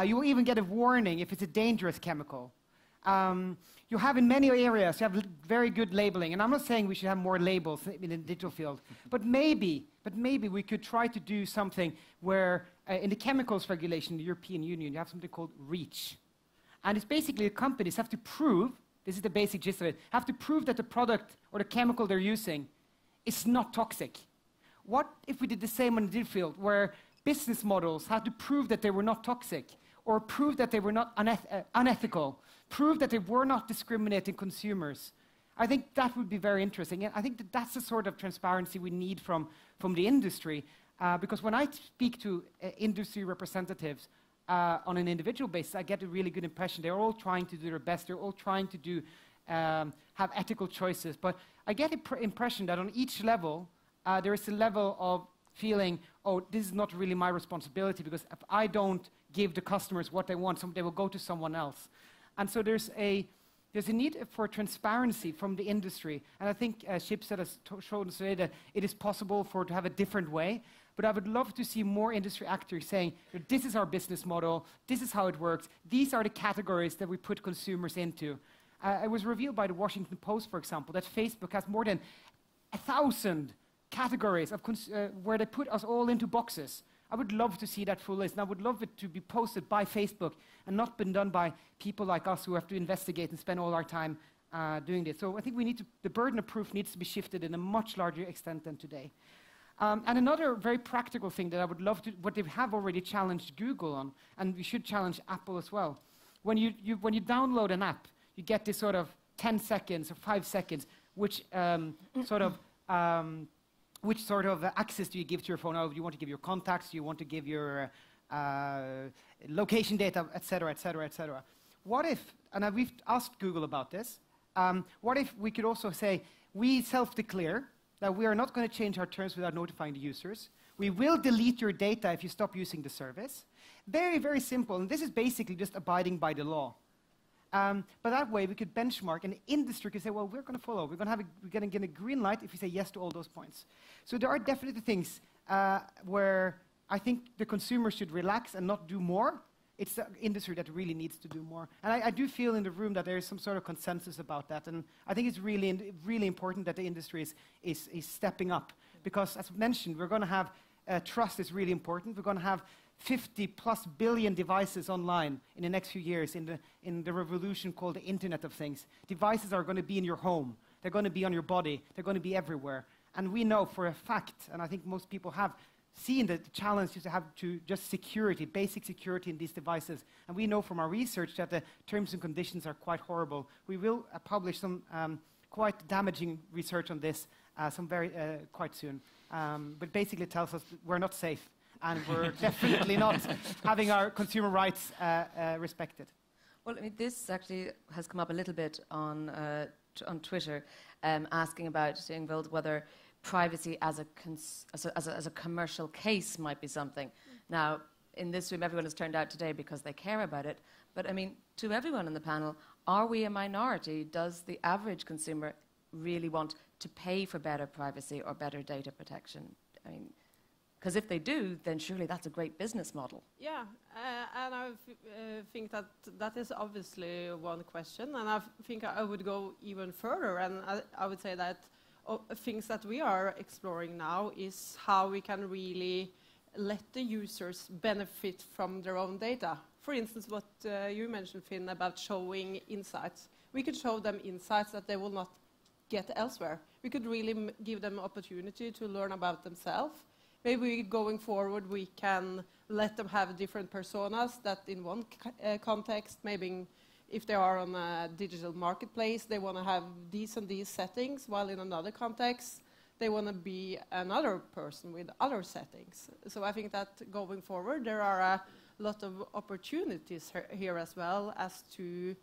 You will even get a warning if it's a dangerous chemical. You have in many areas, you have very good labeling, and I'm not saying we should have more labels in the digital field, but maybe we could try to do something where in the chemicals regulation in the European Union, you have something called REACH. And it's basically the companies have to prove, this is the basic gist of it, have to prove that the product or the chemical they're using is not toxic. What if we did the same on the digital field, where business models had to prove that they were not toxic, or prove that they were not unethical, prove that they were not discriminating consumers? I think that would be very interesting. And I think that that's the sort of transparency we need from the industry. Because when I speak to industry representatives on an individual basis, I get a really good impression. They're all trying to do their best. They're all trying to have ethical choices. But I get the impression that on each level, there is a level of feeling, oh, this is not really my responsibility, because if I don't give the customers what they want, they will go to someone else. And so there's a need for transparency from the industry. And I think Schibsted has shown us today that it is possible to have a different way. But I would love to see more industry actors saying, this is our business model, this is how it works, these are the categories that we put consumers into. It was revealed by the Washington Post, for example, that Facebook has more than 1,000 categories of where they put us all into boxes. I would love to see that full list, and I would love it to be posted by Facebook and not been done by people like us who have to investigate and spend all our time doing this. So I think the burden of proof needs to be shifted in a much larger extent than today. And another very practical thing that I would love to, what they have already challenged Google on, and we should challenge Apple as well. When you download an app, you get this sort of 10 seconds or 5 seconds, which sort of access do you give to your phone? Oh, do you want to give your contacts? Do you want to give your location data, et cetera, et cetera, et cetera? What if, and we've asked Google about this, what if we could also say, we self-declare that we are not going to change our terms without notifying the users. We will delete your data if you stop using the service. Very, very simple, and this is basically just abiding by the law. But that way we could benchmark, and the industry could say, well, we're going to follow. We're going to get a green light if we say yes to all those points. So there are definitely things where I think the consumer should relax and not do more. It's the industry that really needs to do more. And I do feel in the room that there is some sort of consensus about that. And I think it's really, really important that the industry is stepping up. Because as mentioned, we're going to have trust is really important. We're going to have 50+ billion devices online in the next few years in the revolution called the Internet of Things. Devices are going to be in your home. They're going to be on your body. They're going to be everywhere. And we know for a fact, and I think most people have seen the challenge to have to just security, basic security in these devices. And we know from our research that the terms and conditions are quite horrible. We will publish some quite damaging research on this quite soon. But basically it tells us that we're not safe and we're definitely not having our consumer rights respected. Well, I mean, this actually has come up a little bit on Twitter, asking about, Ingvild, whether privacy as a commercial case might be something. Now, in this room, everyone has turned out today because they care about it. But I mean, to everyone on the panel, are we a minority? Does the average consumer really want to pay for better privacy or better data protection? I mean, because if they do, then surely that's a great business model. Yeah, and I think that is obviously one question, and I think I would go even further, and I would say that things that we are exploring now is how we can really let the users benefit from their own data. For instance, what you mentioned, Finn, about showing insights. We could show them insights that they will not get elsewhere. We could really give them opportunity to learn about themselves. Maybe going forward we can let them have different personas that in one context, maybe if they are on a digital marketplace, they want to have these and these settings, while in another context, they want to be another person with other settings. So I think that going forward, there are a lot of opportunities here as well as to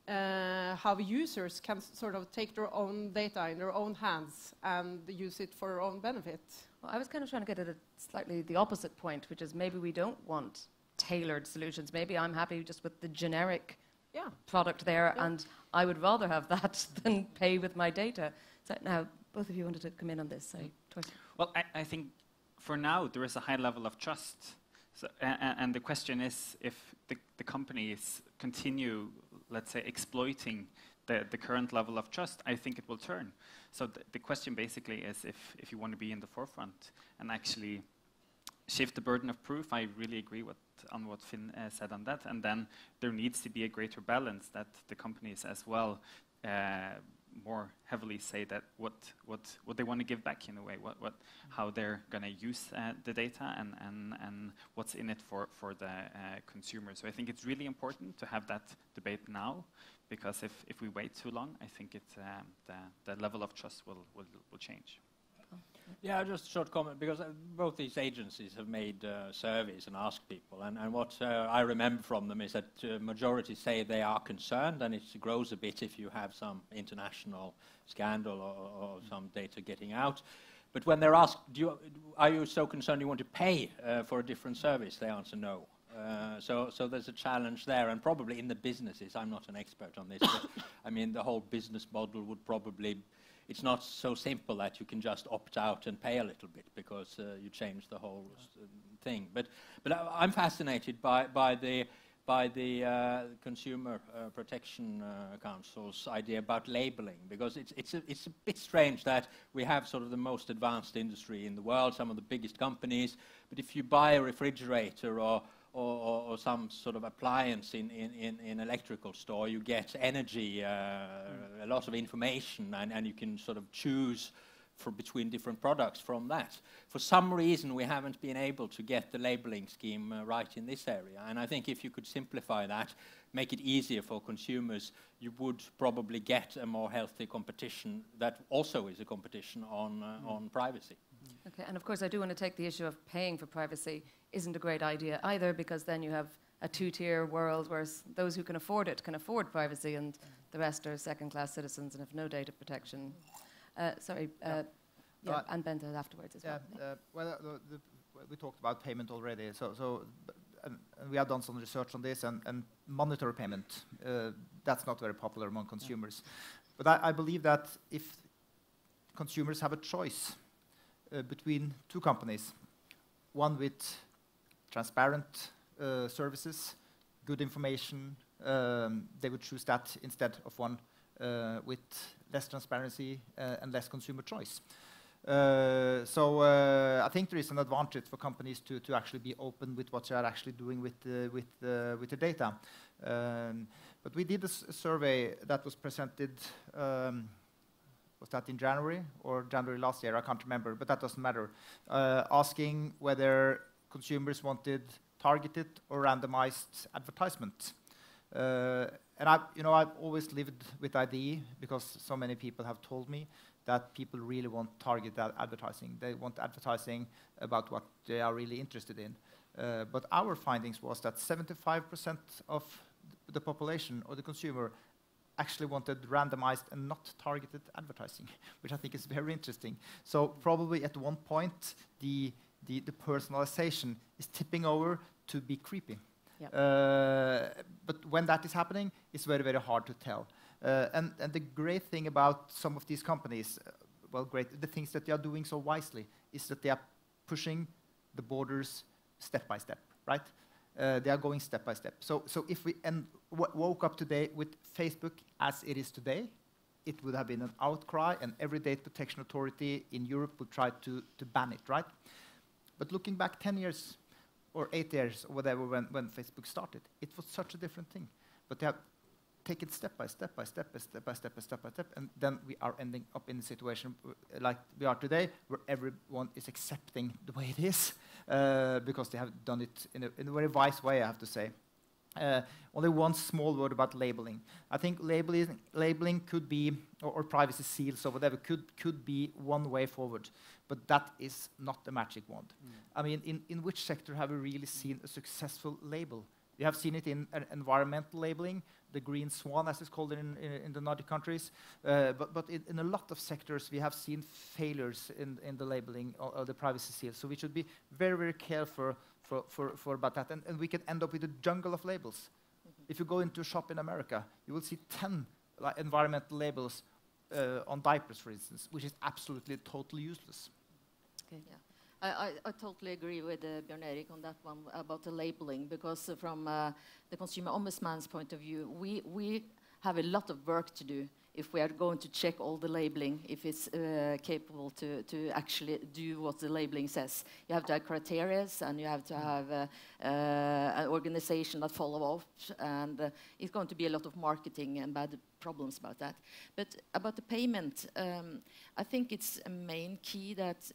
how users can sort of take their own data in their own hands and use it for their own benefit. Well, I was kind of trying to get at slightly the opposite point, which is maybe we don't want tailored solutions. Maybe I'm happy just with the generic product there, and I would rather have that than pay with my data. So now, both of you wanted to come in on this. Sorry, Torstein. Well, I think for now there is a high level of trust. So, and the question is if the companies continue, let's say, exploiting the current level of trust, I think it will turn. So the question basically is if you want to be in the forefront and actually shift the burden of proof. I really agree on what Finn said on that. And then there needs to be a greater balance that the companies as well more heavily say that what they want to give back in a way, how they're going to use the data and what's in it for the consumer. So I think it's really important to have that debate now, because if we wait too long, I think the level of trust will change. Yeah, just a short comment, because both these agencies have made surveys and asked people, and what I remember from them is that majority say they are concerned, and it grows a bit if you have some international scandal or some data getting out. But when they're asked, are you so concerned you want to pay for a different service, they answer no. So there's a challenge there, and probably in the businesses, I'm not an expert on this, but I mean the whole business model would probably, it's not so simple that you can just opt out and pay a little bit because you change the whole thing. But I'm fascinated by the Consumer Protection Council's idea about labeling, because it's a bit strange that we have sort of the most advanced industry in the world, some of the biggest companies, but if you buy a refrigerator or some sort of appliance in electrical store, you get energy, a lot of information, and you can sort of choose between different products from that. For some reason, we haven't been able to get the labeling scheme right in this area, and I think if you could simplify that, make it easier for consumers, you would probably get a more healthy competition that also is a competition on privacy. Okay, and of course I do want to take the issue of paying for privacy isn't a great idea either, because then you have a two-tier world where those who can afford privacy, and the rest are second-class citizens and have no data protection. And Bente afterwards as well. We talked about payment already, and we have done some research on this, and monetary payment, that's not very popular among consumers. But I believe that if consumers have a choice between two companies, one with transparent services, good information, they would choose that instead of one with less transparency and less consumer choice. I think there is an advantage for companies to actually be open with what they are actually doing with the data. But we did a survey that was presented was that in January or January last year? I can't remember, but that doesn't matter. Asking whether consumers wanted targeted or randomized advertisement. And I've always lived with the idea, because so many people have told me, that people really want targeted advertising. They want advertising about what they are really interested in. But our findings was that 75% of the population or the consumer actually wanted randomized and not targeted advertising, which I think is very interesting. So probably at one point, the personalization is tipping over to be creepy. Yep. But when that is happening, it's very, very hard to tell. And the great thing about some of these companies, the things that they are doing so wisely, is that they are pushing the borders step by step, right? They are going step by step. So if we woke up today with Facebook as it is today, it would have been an outcry, and every data protection authority in Europe would try to ban it, right? But looking back 10 years or 8 years or whatever when Facebook started, it was such a different thing. But they have taken step by step by step by step by step by step by step, and then we are ending up in a situation like we are today, where everyone is accepting the way it is, because they have done it in a very wise way, I have to say. Only one small word about labeling. I think labeling could be, or privacy seals or whatever, could be one way forward, but that is not the magic wand. I mean, in which sector have we really seen a successful label? We have seen it in environmental labeling, the green swan, as it's called in the Nordic countries. But in a lot of sectors, we have seen failures in the labeling or the privacy seal. So we should be very, very careful for about that. And we can end up with a jungle of labels. If you go into a shop in America, you will see 10 environmental labels on diapers, for instance, which is absolutely totally useless. Okay, yeah. I totally agree with Bjørn Erik on that one about the labeling, because from the Consumer Ombudsman's point of view, we have a lot of work to do if we are going to check all the labeling, if it's capable to actually do what the labeling says. You have to have criteria, and you have to have an organization that follow up, and it's going to be a lot of marketing and bad problems about that. But about the payment, I think it's a main key that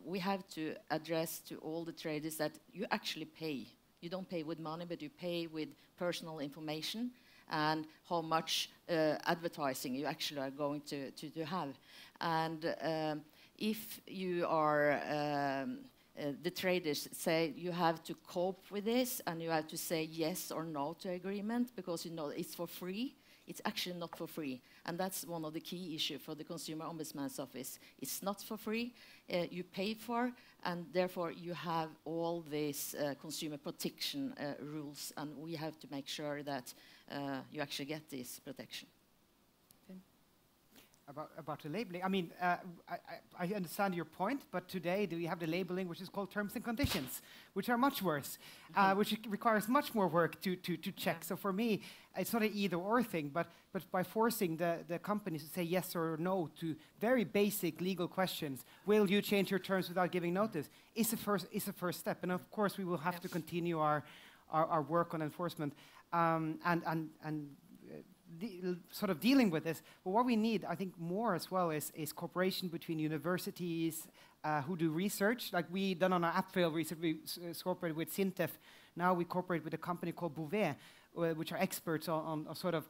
we have to address to all the traders, that you actually pay. You don't pay with money, but you pay with personal information and how much advertising you actually are going to have. And if you are, the traders say you have to cope with this, and you have to say yes or no to agreement, because you know it's for free. It's actually not for free, and that's one of the key issues for the Consumer Ombudsman's office. It's not for free, you pay for, and therefore you have all these consumer protection rules, and we have to make sure that you actually get this protection. About the labeling, I mean, I understand your point, but today we have the labeling, which is called terms and conditions, which are much worse, which requires much more work to check. So for me, it's not an either-or thing, but by forcing the companies to say yes or no to very basic legal questions, will you change your terms without giving notice, is the first step. And of course, we will have to continue our work on enforcement sort of dealing with this. But what we need, I think, more as well is cooperation between universities who do research. Like we done on our AppFail research, we cooperated with Sintef. Now we cooperate with a company called Bouvet, which are experts on sort of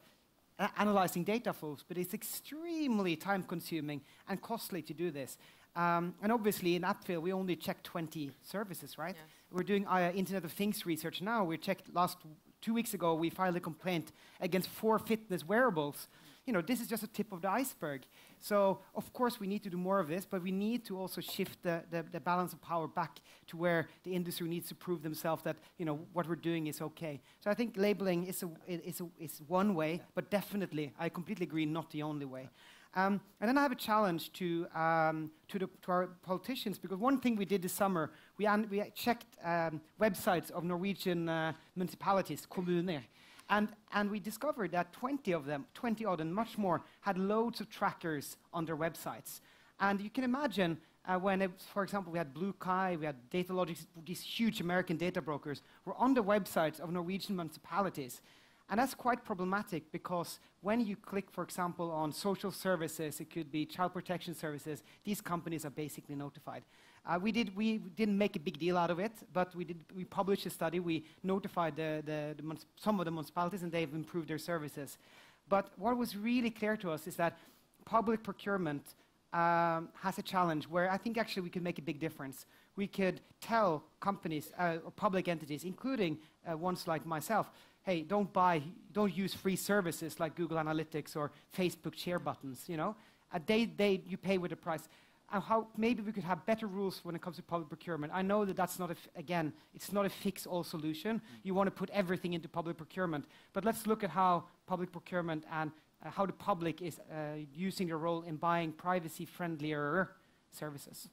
analyzing data flows. But it's extremely time-consuming and costly to do this. And obviously, in AppFail, we only check 20 services, right? Yes. We're doing Internet of Things research now. We checked 2 weeks ago, we filed a complaint against 4 fitness wearables. You know, this is just a tip of the iceberg. So, of course, we need to do more of this, but we need to also shift the balance of power back to where the industry needs to prove themselves that, you know, what we're doing is okay. So I think labeling is one way, but definitely, I completely agree, not the only way. And then I have a challenge to our politicians, because one thing we did this summer, we checked websites of Norwegian municipalities, kommuner, and we discovered that 20 of them, 20 odd and much more, had loads of trackers on their websites. And you can imagine when, for example, we had Blue Kai, we had Datalogics, these huge American data brokers, were on the websites of Norwegian municipalities. And that's quite problematic because when you click, for example, on social services, it could be child protection services, these companies are basically notified. We didn't make a big deal out of it, but we published a study. We notified some of the municipalities, and they've improved their services. But what was really clear to us is that public procurement has a challenge where I think actually we could make a big difference. We could tell companies or public entities, including ones like myself, hey, don't use free services like Google Analytics or Facebook share buttons. You know, you pay with the price. And how maybe we could have better rules when it comes to public procurement. I know that that's not again, it's not a fix-all solution. You want to put everything into public procurement, but let's look at how public procurement and how the public is using their role in buying privacy-friendlier services.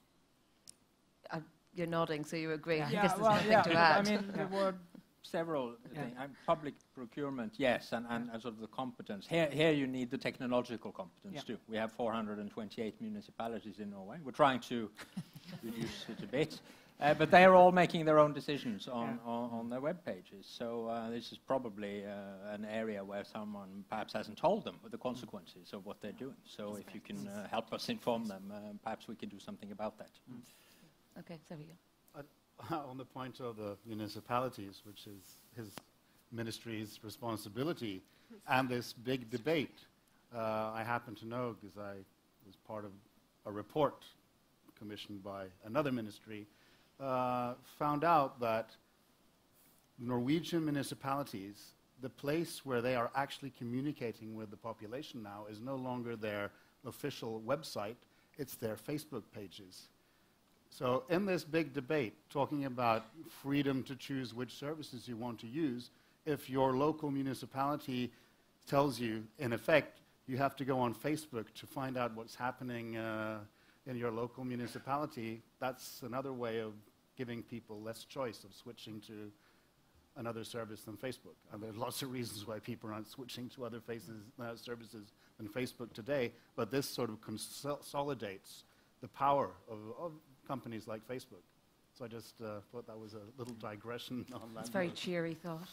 You're nodding, so you agree. I Yeah, guess there's well, nothing yeah, to add. I mean, there were several things. Public procurement, yes, and sort of the competence. Here you need the technological competence too. We have 428 municipalities in Norway. We're trying to reduce it a bit. But they are all making their own decisions on their web pages. So this is probably an area where someone perhaps hasn't told them the consequences of what they're doing. So if you can help us inform them, perhaps we can do something about that. Okay, there we go. On the point of the municipalities, which is his ministry's responsibility, and this big debate, I happen to know because I was part of a report commissioned by another ministry, found out that Norwegian municipalities, the place where they are actually communicating with the population now is no longer their official website, it's their Facebook pages. So in this big debate, talking about freedom to choose which services you want to use, if your local municipality tells you, in effect, you have to go on Facebook to find out what's happening in your local municipality, that's another way of giving people less choice of switching to another service than Facebook. And there are lots of reasons why people aren't switching to other services than Facebook today, but this sort of consolidates the power of companies like Facebook. So I just thought that was a little digression on that. It's a very cheery thought.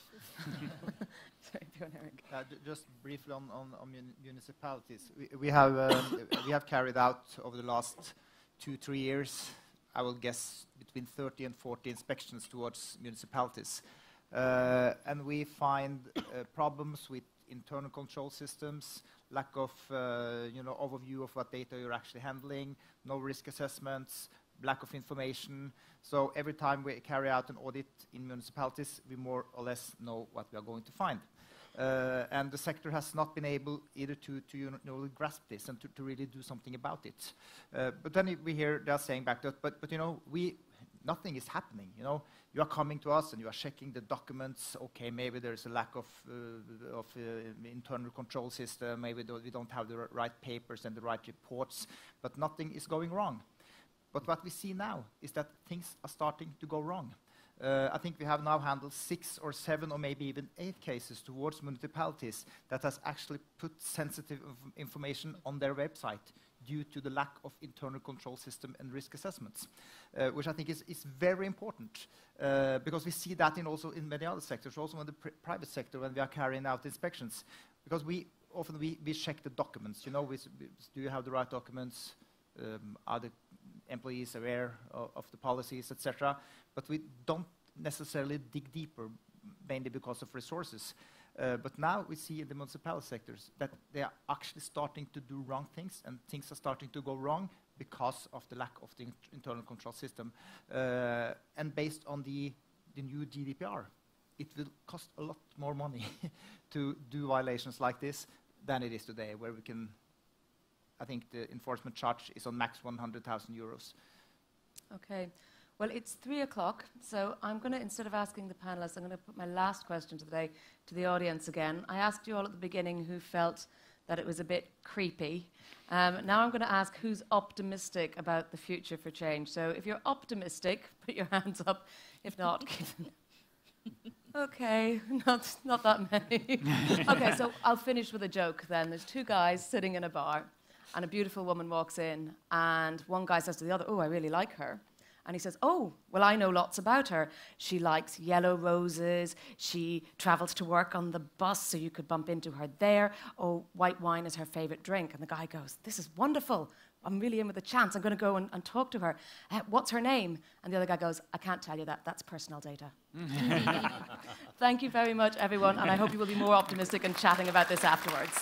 Sorry, Bjørn, Erik. Just briefly on municipalities. We have carried out over the last 2-3 years, I will guess, between 30 and 40 inspections towards municipalities. And we find problems with internal control systems, lack of overview of what data you're actually handling, no risk assessments, lack of information. So every time we carry out an audit in municipalities, we more or less know what we are going to find. And the sector has not been able either to grasp this and to really do something about it. But then we hear they are saying back that, but nothing is happening. You are coming to us and you are checking the documents. Okay, maybe there is a lack of internal control system. Maybe we don't have the right papers and the right reports, but nothing is going wrong. But what we see now is that things are starting to go wrong. I think we have now handled 6 or 7 or maybe even 8 cases towards municipalities that has actually put sensitive information on their website due to the lack of internal control system and risk assessments, which I think is very important because we see that also in many other sectors, also in the private sector when we are carrying out inspections, because we often check the documents. Do you have the right documents? Are the employees aware of the policies, etc.? But we don't necessarily dig deeper, mainly because of resources. But now we see in the municipal sectors that they are actually starting to do wrong things, and things are starting to go wrong because of the lack of the internal control system. And based on the new GDPR, it will cost a lot more money to do violations like this than it is today, where we can, I think the enforcement charge is on max 100,000 euros. Okay. Well, it's 3 o'clock, so I'm going to, instead of asking the panelists, I'm going to put my last question to the day to the audience again. I asked you all at the beginning who felt that it was a bit creepy. Now I'm going to ask who's optimistic about the future for change. So if you're optimistic, put your hands up. If not, okay, not that many. Okay, so I'll finish with a joke then. There's 2 guys sitting in a bar, and a beautiful woman walks in, and one guy says to the other, "Oh, I really like her." And he says, oh, well, I know lots about her. She likes yellow roses. She travels to work on the bus, so you could bump into her there. Oh, white wine is her favorite drink. And the guy goes, this is wonderful. I'm really in with a chance. I'm going to go and talk to her. What's her name? And the other guy goes, I can't tell you that. That's personal data. Thank you very much, everyone. And I hope you will be more optimistic and chatting about this afterwards.